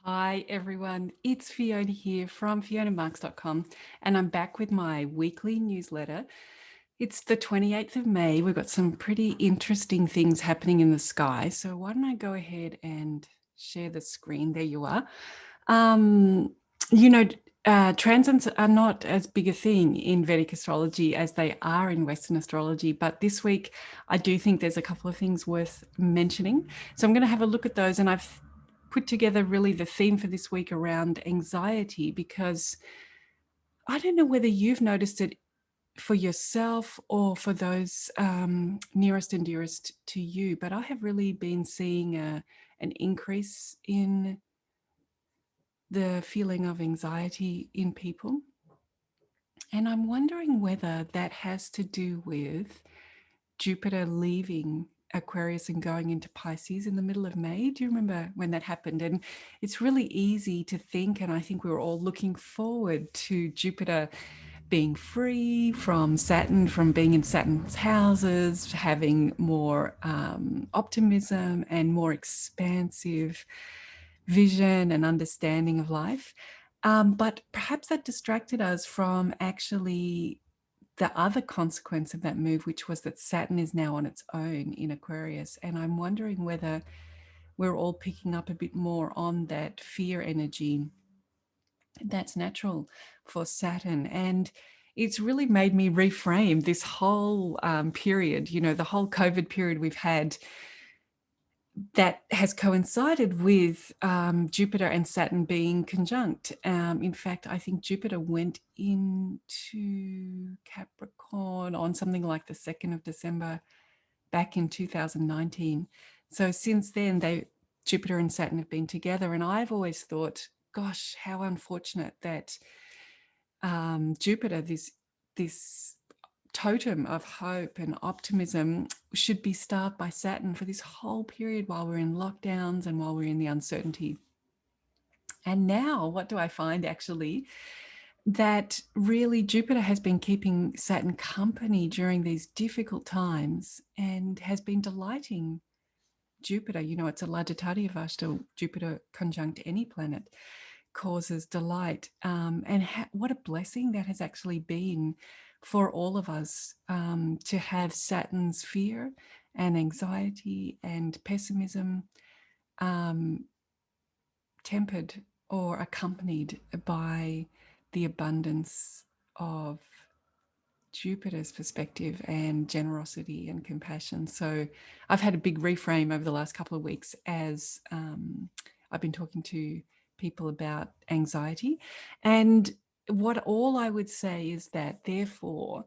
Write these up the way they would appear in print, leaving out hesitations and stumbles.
Hi everyone, it's Fiona here from fionamarks.com and I'm back with my weekly newsletter. It's the 28th of May. We've got some pretty interesting things happening in the sky. So why don't I go ahead and share the screen? There you are. Um, you know, transits are not as big a thing in Vedic astrology as they are in Western astrology, but this week I do think there's a couple of things worth mentioning. So I'm going to have a look at those, and I've put together really the theme for this week around anxiety, because I don't know whether you've noticed it for yourself or for those nearest and dearest to you, but I have really been seeing an increase in the feeling of anxiety in people. And I'm wondering whether that has to do with Jupiter leaving Aquarius and going into Pisces in the middle of May. Do you remember when that happened? And it's really easy to think, and I think we were all looking forward to Jupiter being free from Saturn, from being in Saturn's houses, having more optimism and more expansive vision and understanding of life. But perhaps that distracted us from actually the other consequence of that move, which was that Saturn is now on its own in Aquarius. And I'm wondering whether we're all picking up a bit more on that fear energy that's natural for Saturn. And it's really made me reframe this whole period, the whole COVID period we've had that has coincided with Jupiter and Saturn being conjunct. In fact, I think Jupiter went into Capricorn on something like the 2nd of December back in 2019. So since then, Jupiter and Saturn have been together. And I've always thought, gosh, how unfortunate that Jupiter, this totem of hope and optimism, should be starved by Saturn for this whole period while we're in lockdowns and while we're in the uncertainty. And now what do I find actually? That really Jupiter has been keeping Saturn company during these difficult times and has been delighting Jupiter. It's a Lagitati Vashta, Jupiter conjunct any planet causes delight. And what a blessing that has actually been for all of us, to have Saturn's fear and anxiety and pessimism tempered or accompanied by the abundance of Jupiter's perspective and generosity and compassion. So I've had a big reframe over the last couple of weeks as I've been talking to people about anxiety. And what all I would say is that, therefore,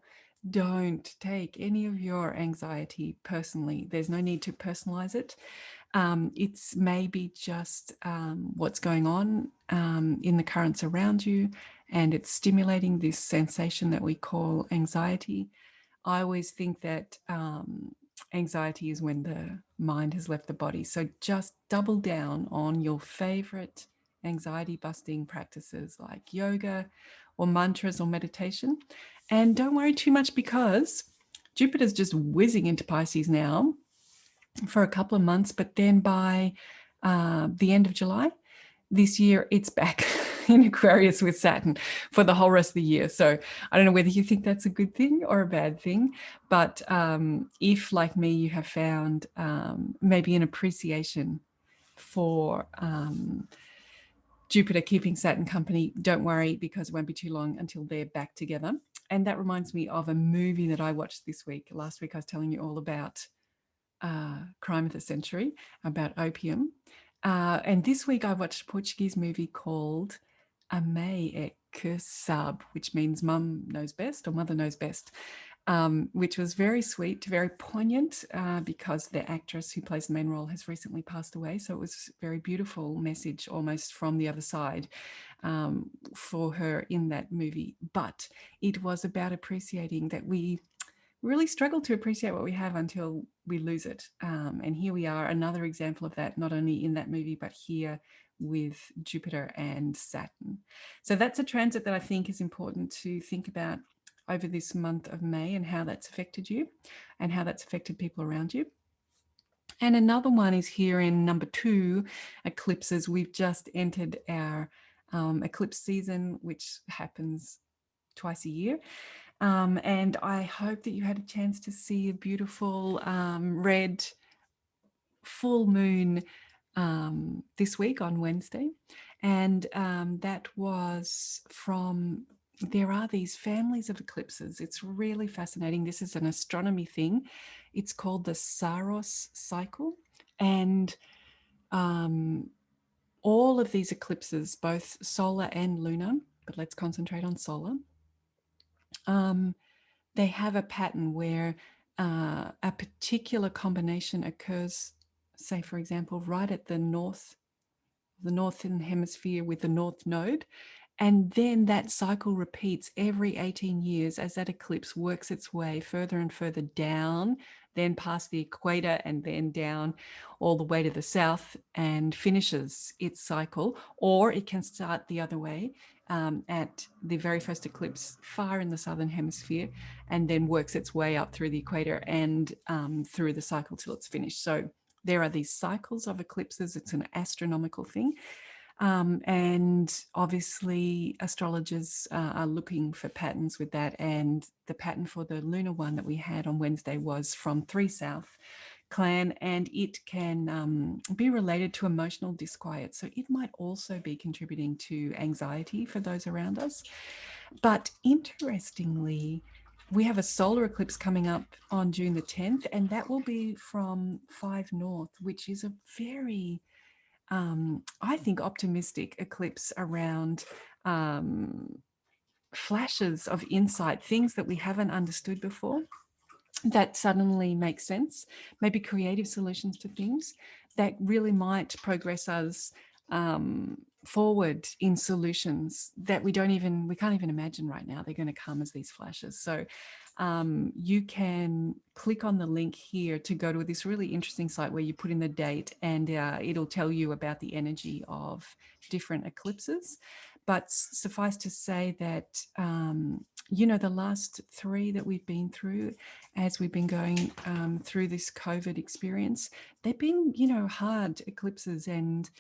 don't take any of your anxiety personally. There's no need to personalize it. It's maybe just what's going on in the currents around you, and it's stimulating this sensation that we call anxiety. I always think that anxiety is when the mind has left the body. So just double down on your favorite anxiety busting practices like yoga or mantras or meditation. And don't worry too much, because Jupiter's just whizzing into Pisces now for a couple of months, but then by the end of July this year, it's back in Aquarius with Saturn for the whole rest of the year. So I don't know whether you think that's a good thing or a bad thing, but if, like me, you have found maybe an appreciation for Jupiter keeping Saturn company, don't worry, because it won't be too long until they're back together. And that reminds me of a movie that I watched this week. Last week I was telling you all about Crime of the Century, about opium. And this week I watched a Portuguese movie called Amei é que sabe, which means mum knows best or mother knows best, which was very sweet, very poignant, because the actress who plays the main role has recently passed away. So it was a very beautiful message, almost from the other side, for her in that movie. But it was about appreciating that we really struggle to appreciate what we have until we lose it. And here we are, another example of that, not only in that movie, but here with Jupiter and Saturn. So that's a transit that I think is important to think about over this month of May, and how that's affected you and how that's affected people around you. And another one is here in number 2, eclipses. We've just entered our eclipse season, which happens twice a year. And I hope that you had a chance to see a beautiful red full moon this week on Wednesday. And that was from, there are these families of eclipses. It's really fascinating. This is an astronomy thing. It's called the Saros cycle. And all of these eclipses, both solar and lunar, but let's concentrate on solar, they have a pattern where a particular combination occurs, say, for example, right at the northern hemisphere with the north node. And then that cycle repeats every 18 years as that eclipse works its way further and further down, then past the equator and then down all the way to the south and finishes its cycle. Or it can start the other way at the very first eclipse far in the southern hemisphere and then works its way up through the equator and through the cycle till it's finished. So there are these cycles of eclipses. It's an astronomical thing. And obviously astrologers are looking for patterns with that. And the pattern for the lunar one that we had on Wednesday was from 3 South clan, and it can be related to emotional disquiet. So it might also be contributing to anxiety for those around us. But interestingly, we have a solar eclipse coming up on June the 10th, and that will be from 5 North, which is a very I think, optimistic eclipse around flashes of insight, things that we haven't understood before that suddenly make sense, maybe creative solutions to things that really might progress us forward in solutions that we can't even imagine right now. They're going to come as these flashes. So you can click on the link here to go to this really interesting site where you put in the date, and it'll tell you about the energy of different eclipses. But suffice to say that, the last 3 that we've been through as we've been going through this COVID experience, they've been, hard eclipses and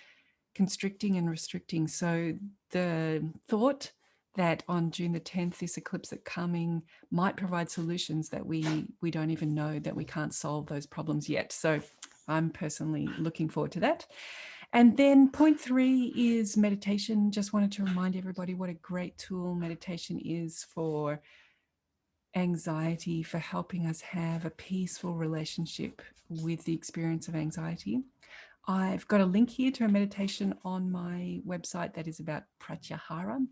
constricting and restricting. So the thought that on June the 10th, this eclipse that's coming might provide solutions that we don't even know, that we can't solve those problems yet. So I'm personally looking forward to that. And then point 3 is meditation. Just wanted to remind everybody what a great tool meditation is for anxiety, for helping us have a peaceful relationship with the experience of anxiety. I've got a link here to a meditation on my website that is about pratyahara,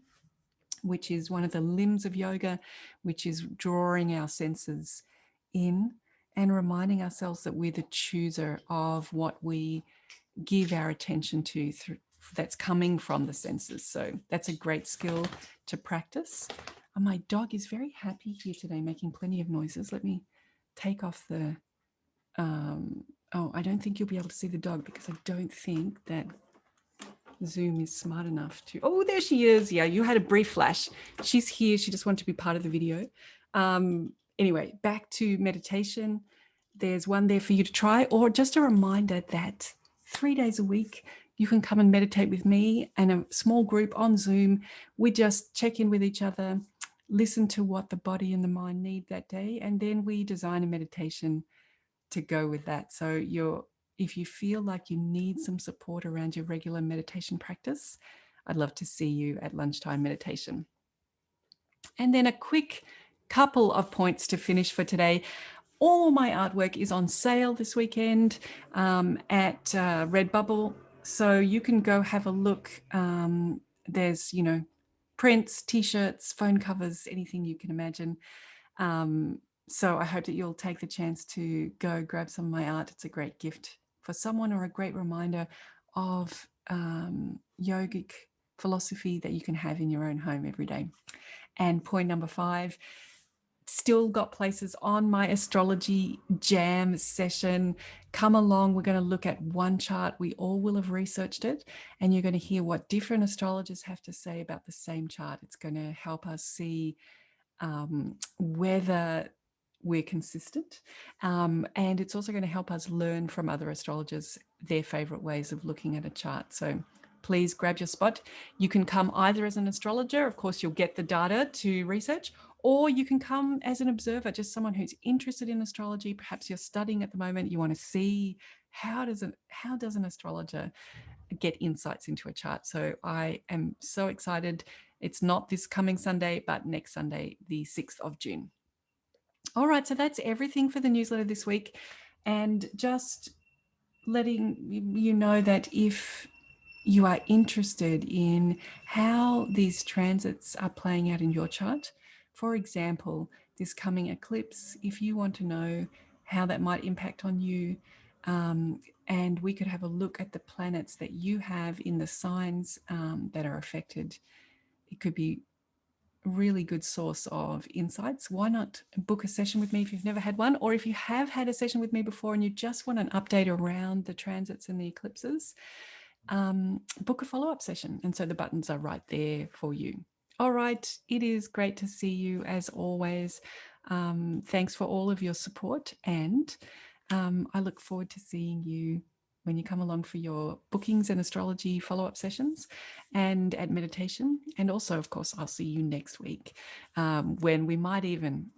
which is one of the limbs of yoga, which is drawing our senses in and reminding ourselves that we're the chooser of what we give our attention to that's coming from the senses. So that's a great skill to practice. And my dog is very happy here today, making plenty of noises. Let me take off the I don't think you'll be able to see the dog because I don't think that Zoom is smart enough to. Oh, there she is. Yeah, you had a brief flash. She's here. She just wanted to be part of the video. Anyway, back to meditation. There's one there for you to try, or just a reminder that 3 days a week you can come and meditate with me and a small group on Zoom. We just check in with each other, listen to what the body and the mind need that day, and then we design a meditation to go with that. So if you feel like you need some support around your regular meditation practice, I'd love to see you at lunchtime meditation. And then a quick couple of points to finish for today. All my artwork is on sale this weekend at Redbubble. So you can go have a look. There's, prints, t-shirts, phone covers, anything you can imagine. So I hope that you'll take the chance to go grab some of my art. It's a great gift for someone, or a great reminder of yogic philosophy that you can have in your own home every day. And point number 5, still got places on my AstroliJam session. Come along. We're going to look at one chart. We all will have researched it, and you're going to hear what different astrologers have to say about the same chart. It's going to help us see whether we're consistent. And it's also going to help us learn from other astrologers their favorite ways of looking at a chart. So please grab your spot. You can come either as an astrologer, of course, you'll get the data to research, or you can come as an observer, just someone who's interested in astrology. Perhaps you're studying at the moment, you want to see how does an astrologer get insights into a chart. So I am so excited. It's not this coming Sunday, but next Sunday, the 6th of June. All right, so that's everything for the newsletter this week. And just letting you know that if you are interested in how these transits are playing out in your chart, for example, this coming eclipse, if you want to know how that might impact on you, and we could have a look at the planets that you have in the signs that are affected, it could be a really good source of insights. Why not book a session with me if you've never had one, or if you have had a session with me before and you just want an update around the transits and the eclipses, book a follow-up session. And so the buttons are right there for you. All right, it is great to see you as always. Thanks for all of your support, and I look forward to seeing you when you come along for your bookings and astrology follow-up sessions and at meditation. And also, of course, I'll see you next week when we might even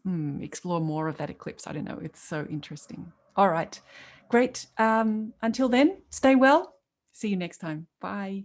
explore more of that eclipse. I don't know, it's so interesting. All right, great. Until then, stay well. See you next time. Bye.